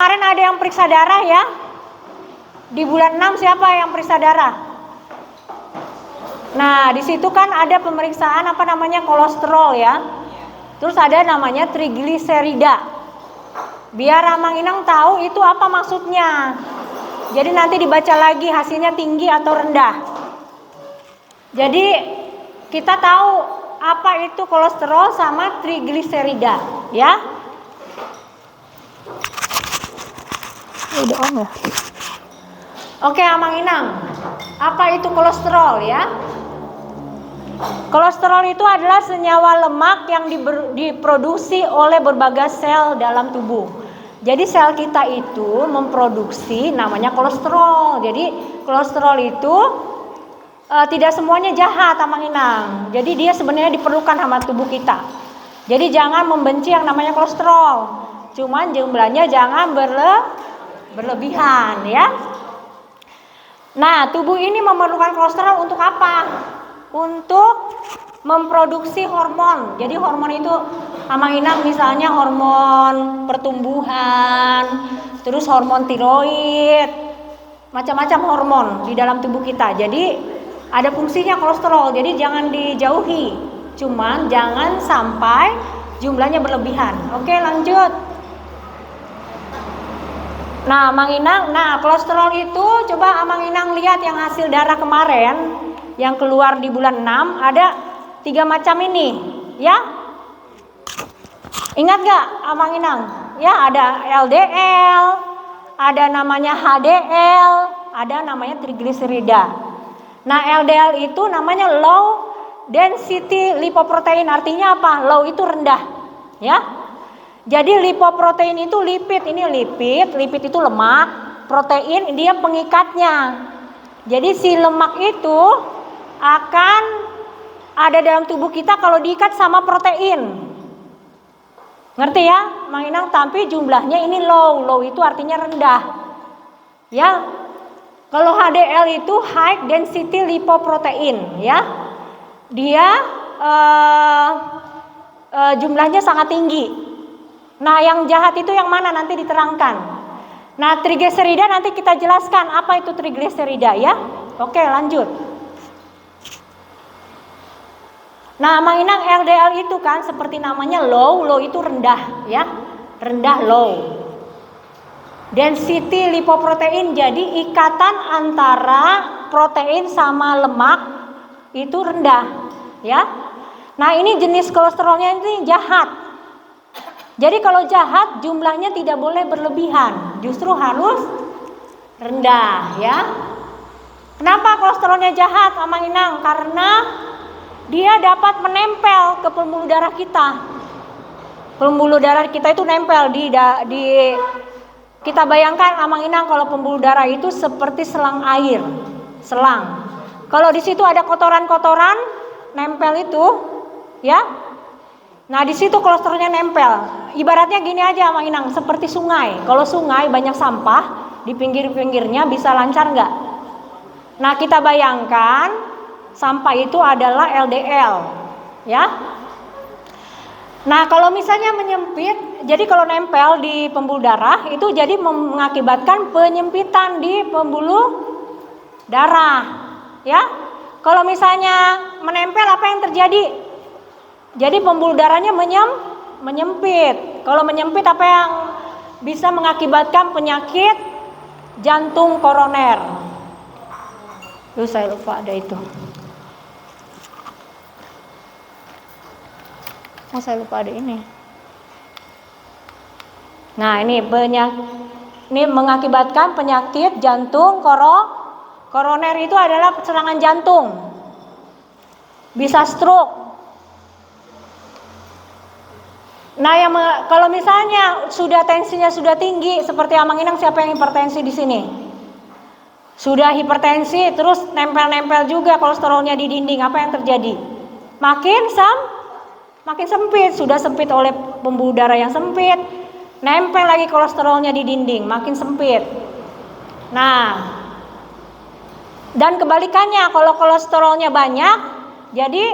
kemarin ada yang periksa darah ya? Di bulan 6 siapa yang periksa darah? Nah, di situ kan ada pemeriksaan apa namanya kolesterol ya. Terus ada namanya trigliserida. Biar Amang Inang tahu itu apa maksudnya. Jadi nanti dibaca lagi hasilnya tinggi atau rendah. Jadi kita tahu apa itu kolesterol sama trigliserida ya. Udah on ya. Oke Amang Inang, apa itu kolesterol ya? Kolesterol itu adalah senyawa lemak yang diproduksi oleh berbagai sel dalam tubuh. Jadi sel kita itu memproduksi namanya kolesterol. Jadi kolesterol itu tidak semuanya jahat Amang Inang. Jadi dia sebenarnya diperlukan sama tubuh kita. Jadi jangan membenci yang namanya kolesterol. Cuman jumlahnya jangan berlebihan ya. Nah, tubuh ini memerlukan kolesterol untuk apa? Untuk memproduksi hormon. Jadi hormon itu Amang Inang misalnya hormon pertumbuhan, terus hormon tiroid, macam-macam hormon di dalam tubuh kita. Jadi ada fungsinya kolesterol. Jadi jangan dijauhi. Cuman jangan sampai jumlahnya berlebihan. Oke, lanjut. Nah, Amang Inang, kolesterol itu coba Amang Inang lihat yang hasil darah kemarin yang keluar di bulan 6 ada 3 macam ini, ya. Ingat gak Amang Inang? Ya, ada LDL, ada namanya HDL, ada namanya trigliserida. Nah, LDL itu namanya low density lipoprotein, artinya apa? Low itu rendah, ya. Jadi lipoprotein itu lipid, ini lipid itu lemak, protein dia pengikatnya. Jadi si lemak itu akan ada dalam tubuh kita kalau diikat sama protein. Ngerti ya? Mang Inang, tapi jumlahnya ini low itu artinya rendah. Ya. Kalau HDL itu high density lipoprotein, ya. Dia jumlahnya sangat tinggi. Nah, yang jahat itu yang mana nanti diterangkan. Nah, trigliserida nanti kita jelaskan apa itu trigliserida ya. Oke, lanjut. Nah, Mang Inang, LDL itu kan seperti namanya low itu rendah ya. Rendah low. Density lipoprotein, jadi ikatan antara protein sama lemak itu rendah ya. Nah, ini jenis kolesterolnya ini jahat. Jadi kalau jahat jumlahnya tidak boleh berlebihan, justru harus rendah ya. Kenapa kolesterolnya jahat Amang Inang? Karena dia dapat menempel ke pembuluh darah kita. Pembuluh darah kita itu nempel di kita bayangkan Amang Inang kalau pembuluh darah itu seperti selang air, selang. Kalau di situ ada kotoran-kotoran nempel itu ya. Nah, di situ kolesterolnya nempel. Ibaratnya gini aja Mang Inang, seperti sungai. Kalau sungai banyak sampah, di pinggir-pinggirnya bisa lancar nggak? Nah, kita bayangkan sampah itu adalah LDL, ya. Nah, kalau misalnya menyempit, jadi kalau nempel di pembuluh darah itu jadi mengakibatkan penyempitan di pembuluh darah, ya. Kalau misalnya menempel apa yang terjadi? Jadi pembuluh darahnya menyempit. Kalau menyempit apa yang bisa mengakibatkan penyakit jantung koroner. Saya lupa ada itu. Saya lupa ada ini. Nah, ini mengakibatkan penyakit jantung koroner itu adalah serangan jantung. Bisa stroke. Nah, kalau misalnya tensinya sudah tinggi, seperti Amang Inang, siapa yang hipertensi di sini? Sudah hipertensi, terus nempel-nempel juga kolesterolnya di dinding, apa yang terjadi? Makin sempit, sudah sempit oleh pembuluh darah yang sempit, nempel lagi kolesterolnya di dinding, makin sempit. Nah, dan kebalikannya, kalau kolesterolnya banyak, jadi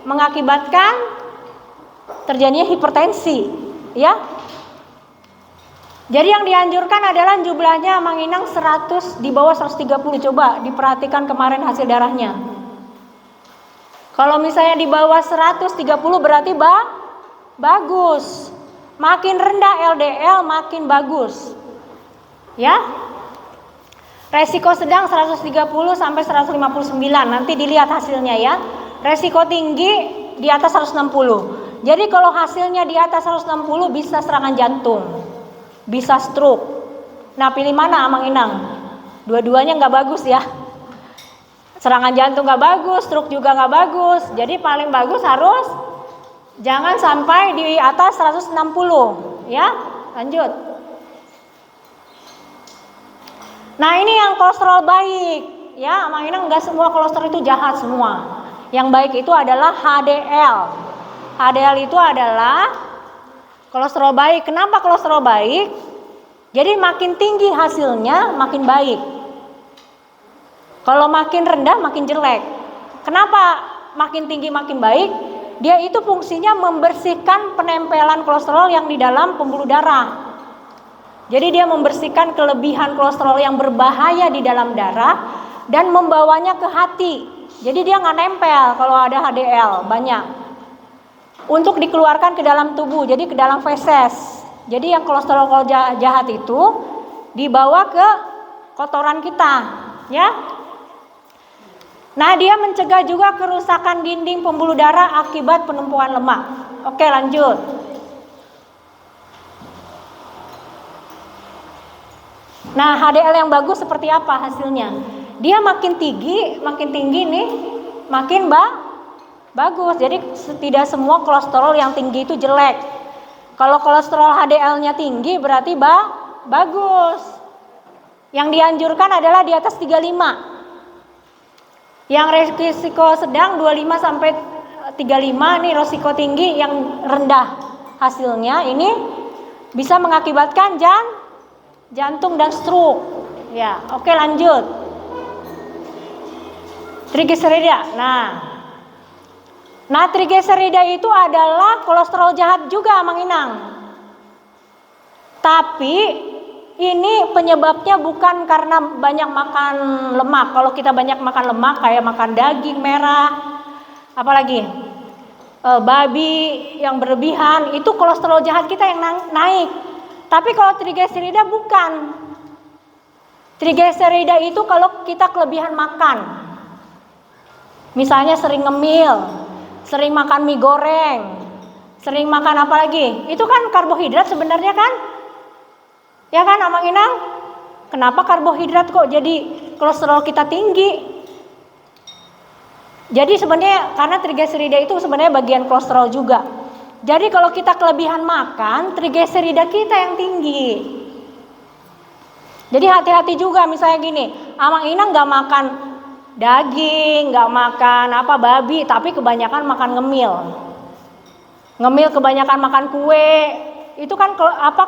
mengakibatkan terjadinya hipertensi, ya. Jadi yang dianjurkan adalah jumlahnya Mang Inang 100 di bawah 130. Coba diperhatikan kemarin hasil darahnya. Kalau misalnya di bawah 130 berarti bagus. Makin rendah LDL makin bagus. Ya. Resiko sedang 130 sampai 159. Nanti dilihat hasilnya ya. Resiko tinggi di atas 160. Jadi kalau hasilnya di atas 160 bisa serangan jantung. Bisa stroke. Nah, pilih mana Mang Inang? Dua-duanya nggak bagus ya. Serangan jantung nggak bagus, stroke juga nggak bagus. Jadi paling bagus harus jangan sampai di atas 160 ya. Lanjut. Nah, ini yang kolesterol baik ya. Mang Inang nggak semua kolesterol itu jahat semua. Yang baik itu adalah HDL. HDL itu adalah kolesterol baik. Kenapa kolesterol baik? Jadi makin tinggi hasilnya makin baik. Kalau makin rendah makin jelek. Kenapa makin tinggi makin baik? Dia itu fungsinya membersihkan penempelan kolesterol yang di dalam pembuluh darah. Jadi dia membersihkan kelebihan kolesterol yang berbahaya di dalam darah dan membawanya ke hati. Jadi dia nggak nempel kalau ada HDL banyak. Untuk dikeluarkan ke dalam tubuh, jadi ke dalam feses. Jadi yang kolesterol jahat itu dibawa ke kotoran kita, ya. Nah, dia mencegah juga kerusakan dinding pembuluh darah akibat penumpukan lemak. Oke, lanjut. Nah, HDL yang bagus seperti apa hasilnya? Dia makin tinggi nih, makin bagus. Jadi tidak semua kolesterol yang tinggi itu jelek. Kalau kolesterol HDL-nya tinggi berarti bagus. Yang dianjurkan adalah di atas 35. Yang resiko sedang 25 sampai 35 nih resiko tinggi, yang rendah hasilnya ini bisa mengakibatkan jantung dan stroke. Ya, oke lanjut. Trigliserida. Nah, trigliserida itu adalah kolesterol jahat juga, Mang Inang. Tapi ini penyebabnya bukan karena banyak makan lemak. Kalau kita banyak makan lemak kayak makan daging merah, apalagi babi yang berlebihan, itu kolesterol jahat kita yang naik. Tapi kalau trigliserida bukan. Trigliserida itu kalau kita kelebihan makan. Misalnya sering ngemil, sering makan mie goreng, sering makan apa lagi? Itu kan karbohidrat sebenarnya kan? Ya kan, Mang Inang? Kenapa karbohidrat kok jadi kolesterol kita tinggi? Jadi sebenarnya karena trigliserida itu sebenarnya bagian kolesterol juga. Jadi kalau kita kelebihan makan, trigliserida kita yang tinggi. Jadi hati-hati juga, misalnya gini, Mang Inang nggak makan daging, nggak makan babi, tapi kebanyakan makan ngemil. Ngemil kebanyakan makan kue, itu kan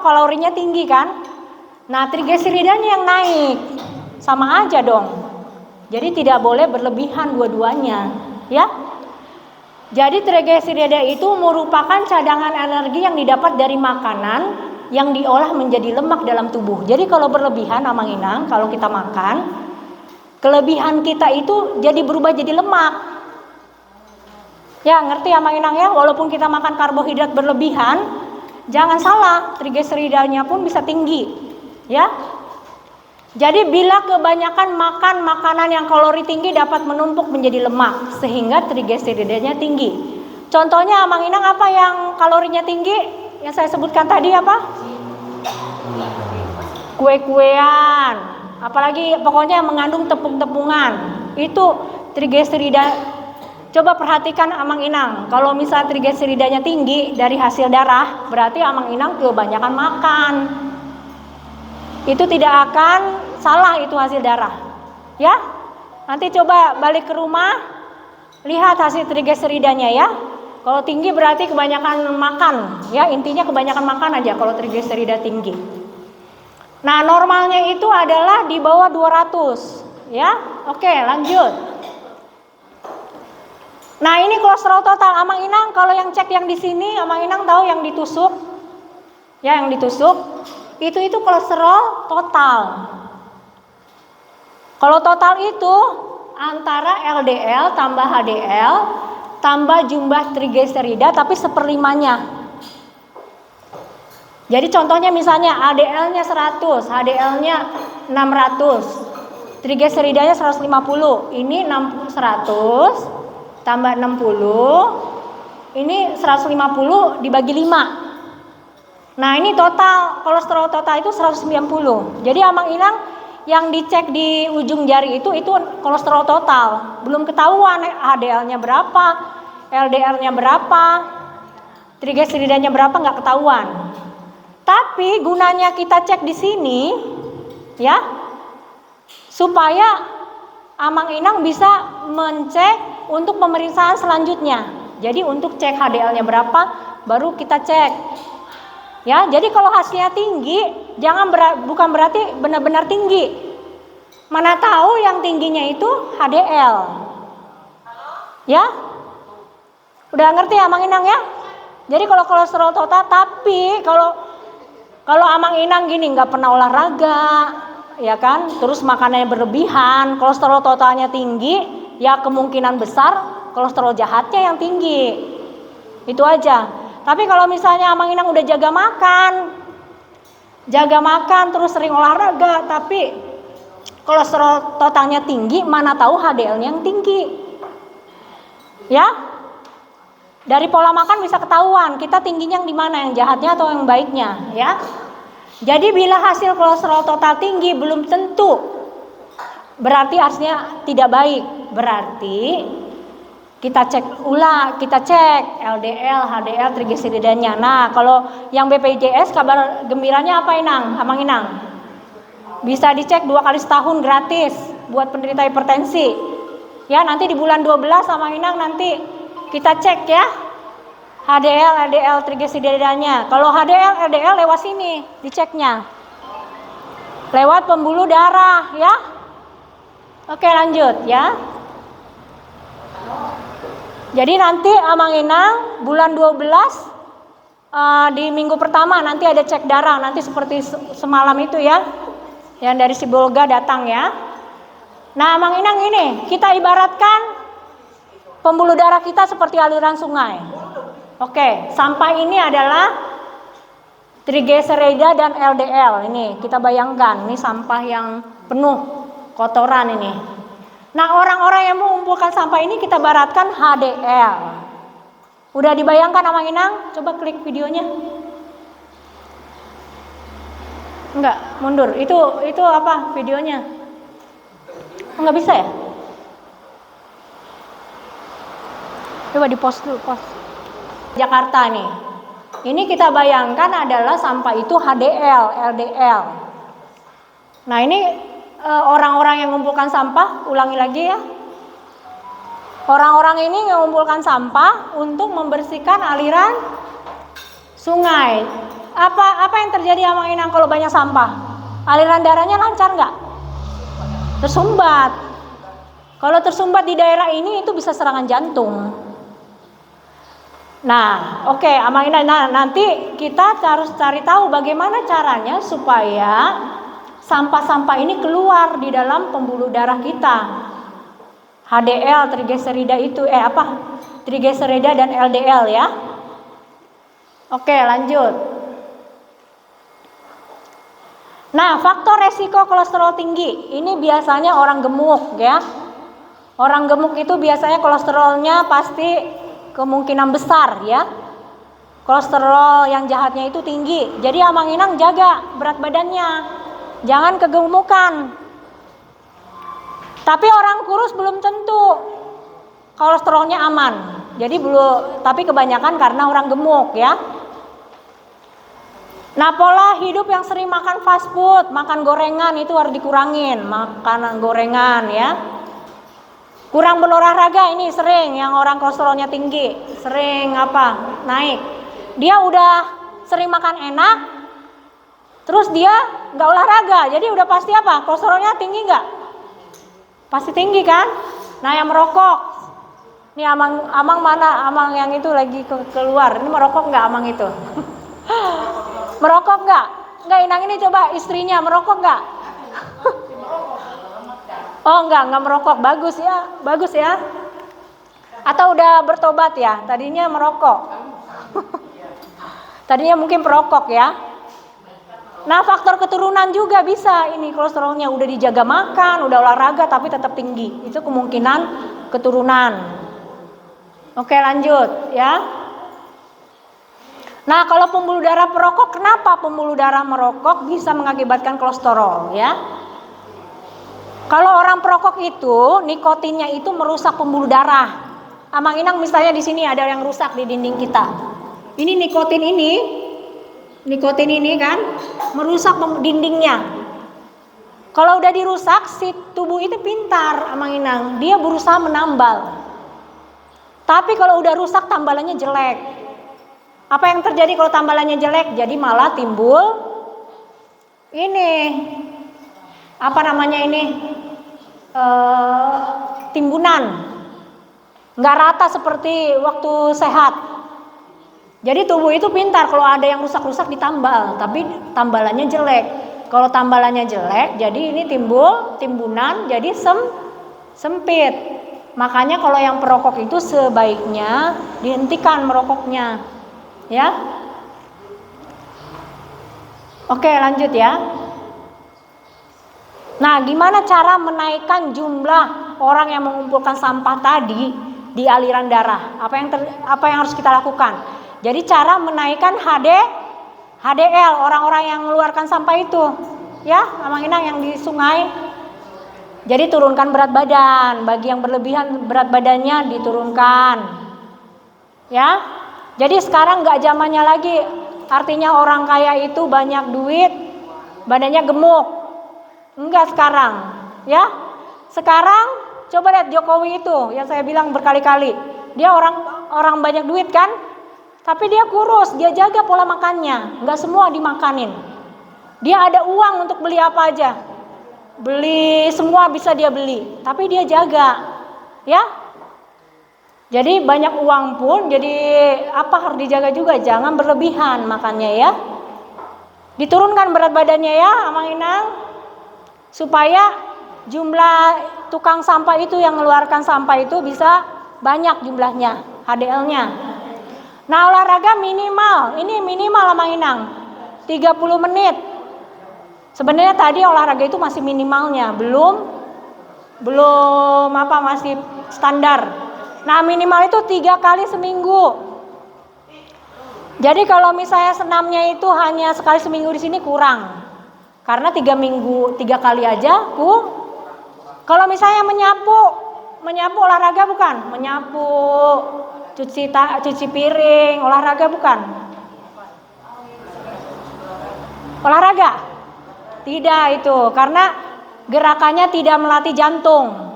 kalorinya tinggi kan? Nah, trigliseridanya yang naik, sama aja dong. Jadi tidak boleh berlebihan dua-duanya, ya. Jadi trigliserida itu merupakan cadangan energi yang didapat dari makanan yang diolah menjadi lemak dalam tubuh. Jadi kalau berlebihan, Mang Inang, kalau kita makan, kelebihan kita itu jadi berubah jadi lemak. Ya, ngerti ya Mang Inang ya? Walaupun kita makan karbohidrat berlebihan, jangan salah, trigliseridanya pun bisa tinggi. Ya. Jadi bila kebanyakan makan makanan yang kalori tinggi dapat menumpuk menjadi lemak sehingga trigliseridanya tinggi. Contohnya Mang Inang apa yang kalorinya tinggi? Yang saya sebutkan tadi apa? Kue-kuean, apalagi pokoknya yang mengandung tepung-tepungan. Itu trigliserida. Coba perhatikan Mang Inang, kalau misalnya trigliseridanya tinggi dari hasil darah, berarti Mang Inang kebanyakan makan. Itu tidak akan salah, itu hasil darah. Ya. Nanti coba balik ke rumah, lihat hasil trigliseridanya ya. Kalau tinggi berarti kebanyakan makan, ya, intinya kebanyakan makan aja kalau trigliserida tinggi. Nah, normalnya itu adalah di bawah 200, ya. Oke, lanjut. Nah, ini kolesterol total Mang Inang, kalau yang cek yang di sini, Mang Inang tahu yang ditusuk? Ya, yang ditusuk. Itu kolesterol total. Kalau total itu antara LDL tambah HDL tambah jumlah trigliserida tapi seperlimanya. Jadi contohnya misalnya ADL-nya 100, HDL-nya 600, trigliseridanya 150. Ini 100 tambah 60, ini 150 dibagi 5. Nah, ini total kolesterol total itu 190. Jadi Amang Inang yang dicek di ujung jari itu kolesterol total. Belum ketahuan HDL-nya berapa, LDL-nya berapa, trigliseridanya berapa, nggak ketahuan. Tapi gunanya kita cek di sini ya, supaya Amang Inang bisa mencek untuk pemeriksaan selanjutnya. Jadi untuk cek HDL-nya berapa baru kita cek. Ya, jadi kalau hasilnya tinggi, bukan berarti benar-benar tinggi. Mana tahu yang tingginya itu HDL. Ya? Udah ngerti Amang Inang ya? Jadi kalau kolesterol total, tapi kalau Amang Inang gini nggak pernah olahraga, ya kan, terus makanannya berlebihan, kolesterol totalnya tinggi, ya kemungkinan besar kolesterol jahatnya yang tinggi. Itu aja. Tapi kalau misalnya Amang Inang udah jaga makan terus sering olahraga, tapi kolesterol totalnya tinggi, mana tahu HDL-nya yang tinggi. Ya? Dari pola makan bisa ketahuan kita tingginya yang di mana, yang jahatnya atau yang baiknya, ya. Jadi bila hasil kolesterol total tinggi belum tentu berarti hasilnya tidak baik. Berarti kita cek LDL, HDL, trigliseridanya. Nah, kalau yang BPJS kabar gembiranya apa Inang? Amang Inang? Bisa dicek 2 kali setahun gratis buat penderita hipertensi. Ya, nanti di bulan 12 Amang Inang nanti kita cek ya HDL, LDL, trigliseridanya. Kalau HDL, LDL lewat sini diceknya, lewat pembuluh darah ya. Oke, lanjut ya. Jadi nanti Amang Inang bulan 12 di minggu pertama nanti ada cek darah, nanti seperti semalam itu ya, yang dari Sibolga datang ya. Nah, Amang Inang ini kita ibaratkan pembuluh darah kita seperti aliran sungai. Oke, sampah ini adalah trigliserida dan LDL. Ini kita bayangkan, ini sampah yang penuh kotoran ini. Nah, orang-orang yang mengumpulkan sampah ini kita ibaratkan HDL. Udah dibayangkan Amang Inang? Coba klik videonya. Enggak, mundur. Itu apa videonya? Enggak bisa ya? Coba di post dulu, post. Jakarta nih. Ini kita bayangkan adalah sampah itu HDL, LDL. Nah, ini orang-orang yang mengumpulkan sampah, ulangi lagi ya. Orang-orang ini mengumpulkan sampah untuk membersihkan aliran sungai. Apa yang terjadi Amang Inang kalau banyak sampah? Aliran darahnya lancar nggak? Tersumbat. Kalau tersumbat di daerah ini itu bisa serangan jantung. Nah, oke, Amang Inang, nanti kita harus cari tahu bagaimana caranya supaya sampah-sampah ini keluar di dalam pembuluh darah kita. HDL, trigliserida itu trigliserida dan LDL ya. Oke, lanjut. Nah, faktor resiko kolesterol tinggi ini biasanya orang gemuk ya. Orang gemuk itu biasanya kolesterolnya pasti kemungkinan besar ya. Kolesterol yang jahatnya itu tinggi. Jadi Amang Inang jaga berat badannya. Jangan kegemukan. Tapi orang kurus belum tentu kolesterolnya aman. Jadi tapi kebanyakan karena orang gemuk ya. Nah, pola hidup yang sering makan fast food, makan gorengan itu harus dikurangin, makanan gorengan ya. Kurang berolahraga ini sering yang orang kolesterolnya tinggi, sering naik. Dia udah sering makan enak, terus dia nggak olahraga, jadi udah pasti kolesterolnya tinggi nggak? Pasti tinggi kan? Nah, yang merokok, nih amang mana? Amang yang itu lagi keluar, ini merokok nggak Amang itu? Merokok nggak? Enggak, Inang ini coba istrinya merokok enggak? Oh enggak merokok. Bagus ya. Atau udah bertobat ya? Tadinya merokok. Tadinya mungkin perokok ya. Nah, faktor keturunan juga bisa ini kolesterolnya udah dijaga makan, udah olahraga tapi tetap tinggi. Itu kemungkinan keturunan. Oke, lanjut ya. Nah, kalau pembuluh darah perokok, kenapa pembuluh darah merokok bisa mengakibatkan kolesterol ya? Kalau orang perokok itu nikotinnya itu merusak pembuluh darah. Amang Inang misalnya di sini ada yang rusak di dinding kita. Ini nikotin ini kan merusak dindingnya. Kalau udah dirusak, si tubuh itu pintar, Amang Inang, dia berusaha menambal. Tapi kalau udah rusak tambalannya jelek. Apa yang terjadi kalau tambalannya jelek? Jadi malah timbul ini apa namanya ini timbunan, nggak rata seperti waktu sehat. Jadi tubuh itu pintar, kalau ada yang rusak-rusak ditambal, tapi tambalannya jelek. Kalau tambalannya jelek, jadi ini timbul timbunan, jadi sempit. Makanya kalau yang perokok itu sebaiknya dihentikan merokoknya, ya. Oke, lanjut ya. Nah, gimana cara menaikkan jumlah orang yang mengumpulkan sampah tadi di aliran darah? Apa yang harus kita lakukan? Jadi cara menaikkan HDL orang-orang yang mengeluarkan sampah itu, ya, Amang Inang yang di sungai. Jadi turunkan berat badan, bagi yang berlebihan berat badannya diturunkan, ya. Jadi sekarang nggak zamannya lagi, artinya orang kaya itu banyak duit, badannya gemuk. Enggak sekarang, ya. Sekarang coba lihat Jokowi itu, yang saya bilang berkali-kali, dia orang banyak duit kan? Tapi dia kurus, dia jaga pola makannya, nggak semua dimakanin. Dia ada uang untuk beli apa aja, beli semua bisa dia beli, tapi dia jaga, ya. Jadi banyak uang pun, jadi apa harus dijaga juga, jangan berlebihan makannya ya. Diturunkan berat badannya ya, Amang Inang, supaya jumlah tukang sampah itu yang mengeluarkan sampah itu bisa banyak jumlahnya, HDL-nya. Nah, olahraga minimal Amang Inang 30 menit. Sebenarnya tadi olahraga itu masih minimalnya, belum masih standar. Nah, minimal itu 3 kali seminggu. Jadi kalau misalnya senamnya itu hanya sekali seminggu di sini kurang. Karena 3 kali aja Kalau misalnya menyapu olahraga bukan? Menyapu, cuci piring, olahraga bukan? Olahraga? Tidak itu, karena gerakannya tidak melatih jantung.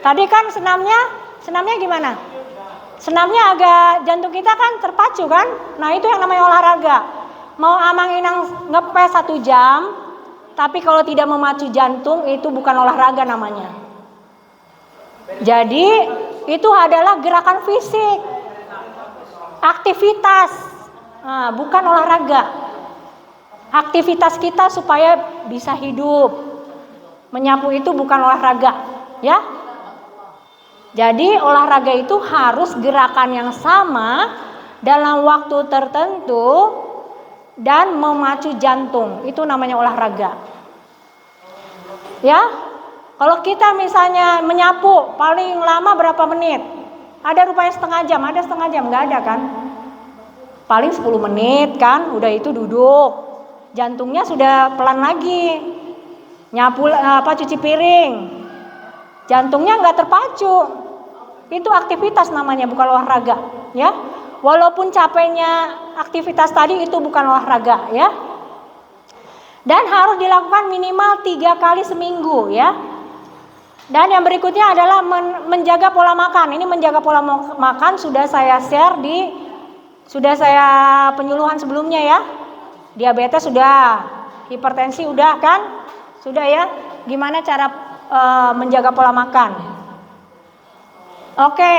Tadi kan senamnya gimana? Senamnya agak jantung kita kan terpacu kan? Nah, itu yang namanya olahraga. Mau Amang Inang ngepes 1 jam, tapi kalau tidak memacu jantung itu bukan olahraga namanya. Jadi itu adalah gerakan fisik, aktivitas, bukan olahraga. Aktivitas kita supaya bisa hidup. Menyapu itu bukan olahraga, ya. Jadi olahraga itu harus gerakan yang sama dalam waktu tertentu dan memacu jantung. Itu namanya olahraga. Ya. Kalau kita misalnya menyapu paling lama berapa menit? Ada rupanya setengah jam, enggak ada kan? Paling 10 menit kan, udah itu duduk. Jantungnya sudah pelan lagi. Nyapu cuci piring. Jantungnya enggak terpacu. Itu aktivitas namanya, bukan olahraga, ya. Walaupun capeknya aktivitas tadi itu bukan olahraga, ya. Dan harus dilakukan minimal 3 kali seminggu, ya. Dan yang berikutnya adalah menjaga pola makan. Ini menjaga pola makan sudah saya share sudah saya penyuluhan sebelumnya ya. Diabetes sudah, hipertensi udah kan? Sudah ya. Gimana cara menjaga pola makan? Oke.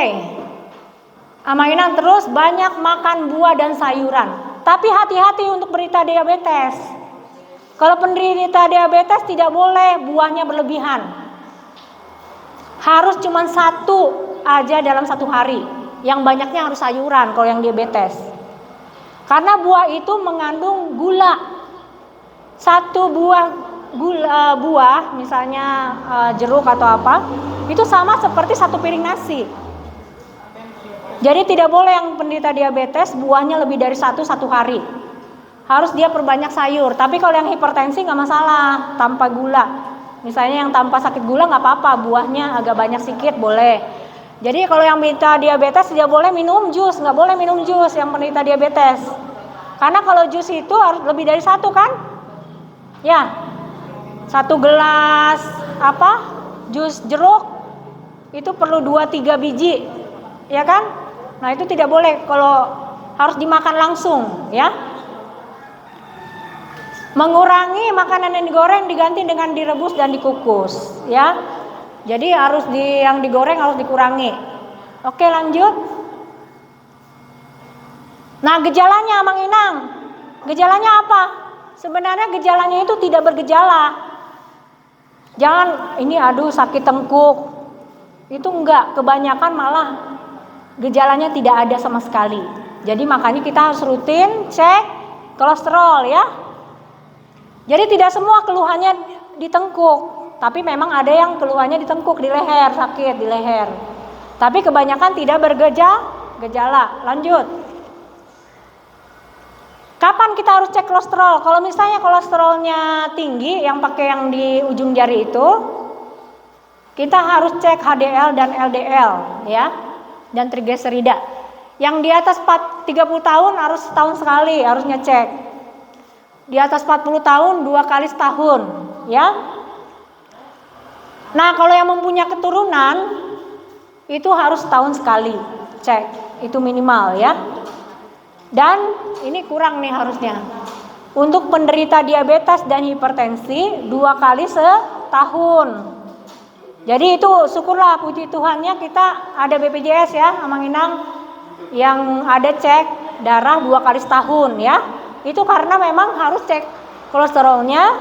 Amang Inang terus banyak makan buah dan sayuran. Tapi hati-hati untuk berita diabetes. Kalau penderita diabetes tidak boleh buahnya berlebihan. Harus cuma satu aja dalam satu hari. Yang banyaknya harus sayuran kalau yang diabetes. Karena buah itu mengandung gula. Satu buah misalnya jeruk atau apa, itu sama seperti satu piring nasi. Jadi tidak boleh yang penderita diabetes buahnya lebih dari satu hari. Harus dia perbanyak sayur. Tapi kalau yang hipertensi nggak masalah, tanpa gula. Misalnya yang tanpa sakit gula nggak apa-apa, buahnya agak banyak sedikit boleh. Jadi kalau yang penderita diabetes tidak boleh minum jus, nggak boleh minum jus yang penderita diabetes. Karena kalau jus itu harus lebih dari satu kan? Ya, 1 gelas jus jeruk itu perlu 2-3 biji, ya kan? Nah itu tidak boleh, kalau harus dimakan langsung, ya. Mengurangi makanan yang digoreng diganti dengan direbus dan dikukus, ya. Jadi yang digoreng harus dikurangi. Oke, lanjut. Nah, gejalanya Mang Inang. Gejalanya apa? Sebenarnya gejalanya itu tidak bergejala. Jangan ini sakit tengkuk. Itu enggak, kebanyakan malah gejalanya tidak ada sama sekali. Jadi makanya kita harus rutin cek kolesterol, ya. Jadi tidak semua keluhannya di tengkuk, tapi memang ada yang keluhannya di tengkuk, di leher, sakit di leher. Tapi kebanyakan tidak bergejala. Lanjut. Kapan kita harus cek kolesterol? Kalau misalnya kolesterolnya tinggi, yang pakai yang di ujung jari itu, kita harus cek HDL dan LDL, ya, dan trigliserida. Yang di atas 30 tahun harus setahun sekali harus ngecek. Di atas 40 tahun 2 kali setahun, ya. Nah, kalau yang mempunyai keturunan itu harus setahun sekali cek, itu minimal, ya. Dan ini kurang nih harusnya. Untuk penderita diabetes dan hipertensi 2 kali setahun. Jadi itu syukurlah, puji Tuhannya kita ada BPJS, ya, Amang Inang, yang ada cek darah 2 kali setahun, ya. Itu karena memang harus cek kolesterolnya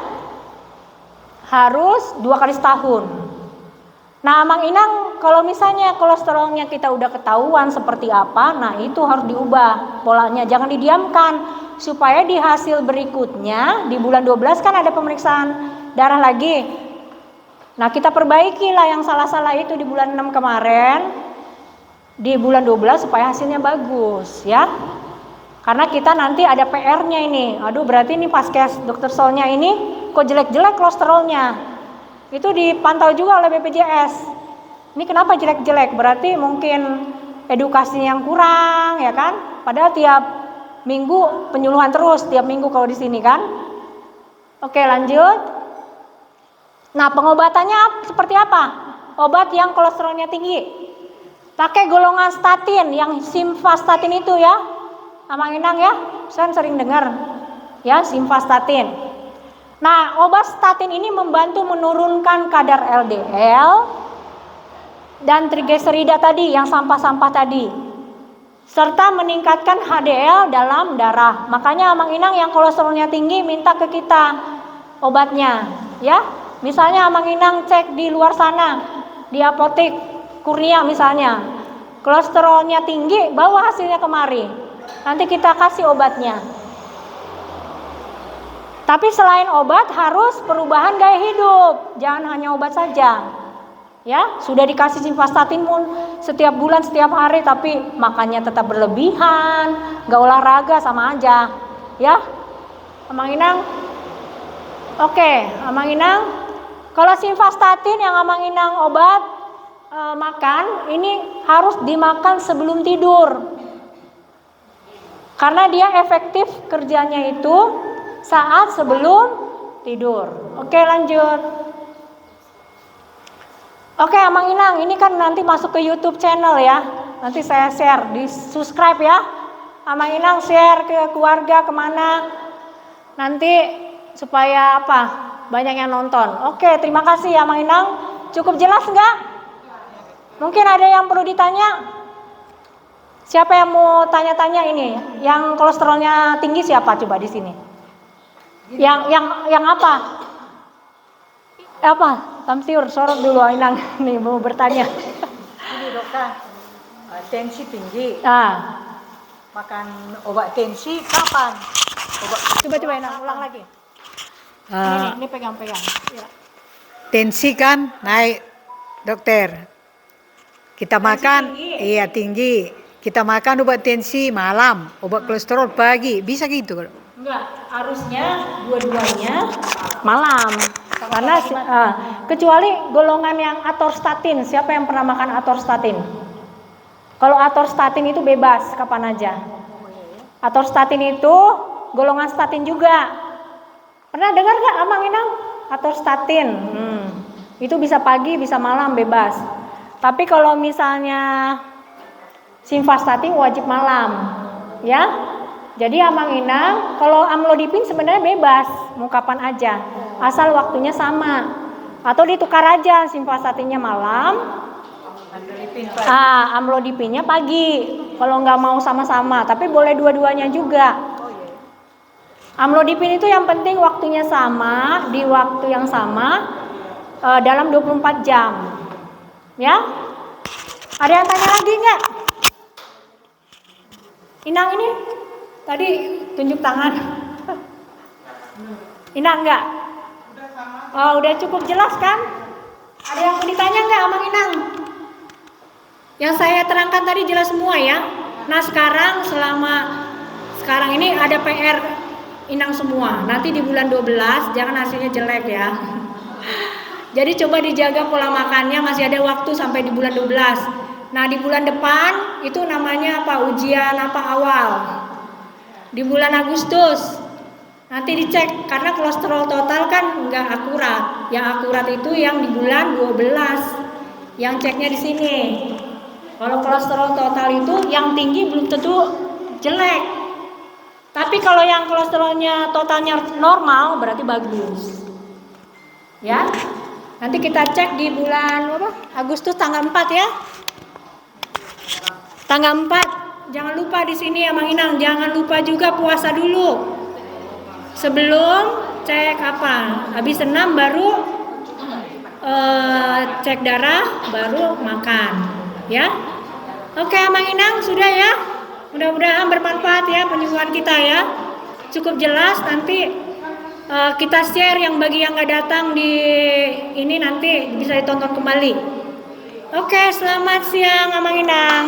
harus 2 kali setahun. Nah, Mang Inang, kalau misalnya kolesterolnya kita udah ketahuan seperti apa, nah itu harus diubah polanya, jangan didiamkan, supaya di hasil berikutnya di bulan 12 kan ada pemeriksaan darah lagi. Nah, kita perbaikilah yang salah-salah itu di bulan 6 kemarin, di bulan 12 supaya hasilnya bagus, ya. Karena kita nanti ada PR-nya ini. Aduh, berarti ini Paskes Dr. Solnya ini kok jelek-jelek kolesterolnya. Itu dipantau juga oleh BPJS. Ini kenapa jelek-jelek? Berarti mungkin edukasi yang kurang, ya kan? Padahal tiap minggu penyuluhan terus, tiap minggu kalau di sini kan. Oke, lanjut. Nah, pengobatannya seperti apa? Obat yang kolesterolnya tinggi. Pakai golongan statin yang simvastatin itu, ya. Amang Inang, ya, saya sering dengar, ya, simvastatin. Nah, obat statin ini membantu menurunkan kadar LDL dan trigliserida tadi, yang sampah-sampah tadi, serta meningkatkan HDL dalam darah. Makanya Amang Inang yang kolesterolnya tinggi minta ke kita obatnya, ya. Misalnya Amang Inang cek di luar sana, di apotek Kurnia misalnya, kolesterolnya tinggi, bawa hasilnya kemari. Nanti kita kasih obatnya. Tapi selain obat harus perubahan gaya hidup, jangan hanya obat saja. Ya, sudah dikasih simvastatin pun setiap bulan, setiap hari, tapi makannya tetap berlebihan, gak olahraga, sama aja. Ya, Amang Inang. Oke, Amang Inang. Kalau simvastatin yang Amang Inang obat makan, ini harus dimakan sebelum tidur. Karena dia efektif kerjanya itu saat sebelum tidur. Oke, lanjut. Oke, Amang Inang, ini kan nanti masuk ke YouTube channel, ya. Nanti saya share, di subscribe, ya. Amang Inang share ke keluarga, kemana. Nanti supaya apa? Banyak yang nonton. Oke, terima kasih, Amang Inang. Cukup jelas enggak? Mungkin ada yang perlu ditanya? Siapa yang mau tanya-tanya ini? Yang kolesterolnya tinggi siapa coba di sini? Yang apa? Apa? Tamsiur, sorot dulu Inang nih mau bertanya. Ini dokter, tensi tinggi. Makan obat tensi kapan? Coba Inang ulang lagi. Ini pegang-pegang. Ya. Tensi kan naik, dokter. Kita tensi makan, tinggi. Iya tinggi. Kita makan obat tensi malam, obat kolesterol pagi, bisa gitu kalau? Enggak, harusnya dua-duanya malam. Karena kecuali golongan yang atorstatin. Siapa yang pernah makan atorstatin? Kalau atorstatin itu bebas kapan aja. Atorstatin itu golongan statin juga. Pernah dengar nggak Amang Inang? Atorstatin. Itu bisa pagi, bisa malam, bebas. Tapi kalau misalnya simvastatin wajib malam, ya. Jadi Amang Inang, kalau amlodipin sebenarnya bebas, mau kapan aja, asal waktunya sama. Atau ditukar aja, simvastatinnya malam, amlodipinnya pagi. Kalau nggak mau sama-sama, tapi boleh dua-duanya juga. Amlodipin itu yang penting waktunya sama, di waktu yang sama, dalam 24 jam. Ya? Ada yang tanya lagi nggak? Inang ini tadi tunjuk tangan. Inang enggak? Oh, udah cukup jelas kan? Ada yang mau ditanya nggak Amang Inang? Yang saya terangkan tadi jelas semua ya. Nah sekarang sekarang ini ada PR Inang semua. Nanti di bulan 12 jangan hasilnya jelek ya. Jadi coba dijaga pola makannya, masih ada waktu sampai di bulan 12. Nah di bulan depan itu namanya apa? Ujian apa awal. Di bulan Agustus nanti dicek karena kolesterol total kan nggak akurat. Yang akurat itu yang di bulan 12. Yang ceknya di sini. Kalau kolesterol total itu yang tinggi belum tentu jelek. Tapi kalau yang kolesterolnya totalnya normal berarti bagus. Ya. Nanti kita cek di bulan Agustus tanggal 4 ya. Tanggal 4. Jangan lupa di sini Amang Inang, jangan lupa juga puasa dulu. Sebelum cek apa? Habis senam baru cek darah, baru makan, ya. Oke, Amang Inang sudah ya. Mudah-mudahan bermanfaat ya penyembuhan kita ya. Cukup jelas, nanti kita share yang bagi yang nggak datang di ini nanti bisa ditonton kembali. Oke, selamat siang Amang Inang.